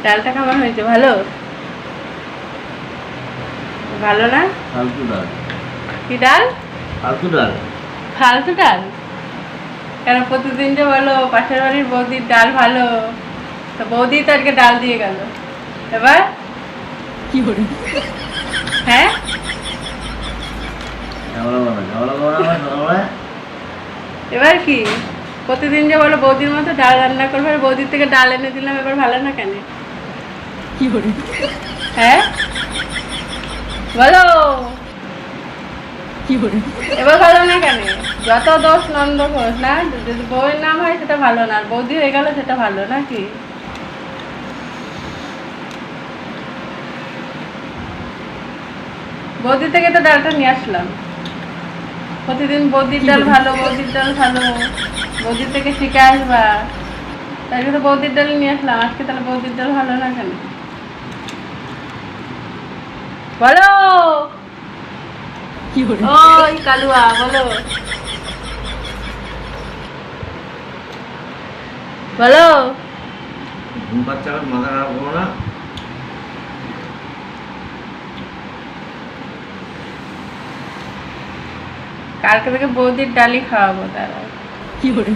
ডালটা কেমন হয়েছে? ভালো? ভালো না? ফালতু ডাল। কি ডাল? ফালতু ডাল। ফালতু ডাল? কেন প্রতিদিন যে বলো পাশের বাড়ির বৌদির ডাল ভালো, তো বৌদি তো আজকে ডাল দিয়ে গেল। এবার কি করে? হ্যাঁ, এবার কি? প্রতিদিন যে বলো বৌদির মতো ডাল রান্না করবে, আর বৌদির থেকে ডাল এনে দিলাম, এবার ভালো না কেন? কি করে? হ্যাঁ বলো, কি করে? এবার ভালো না কেন? যত দোষ নন্দ ঘোষ না, যদি বউয়ের নাম হয় সেটা ভালো না, আর বৌদি হয়ে গেল সেটা ভালো নাকি? বৌদি থেকে তো ডালটা নিয়ে আসলাম। প্রতিদিন বৌদির ডাল ভালো, বৌদির ডাল ভালো, বৌদির থেকে শিখে আসবা, তাই জন্য বৌদির ডাল নিয়ে আসলাম আজকে। তাহলে বৌদির ডাল ভালো না কেন? বলো। কি করে? ওই কালুয়া বলো, বলো। ঘুম পাচ্ছে, আবার মাথা খারাপ করো না। কালকে থেকে বৌদির ডালই খাওয়াবো তারা। কি করে?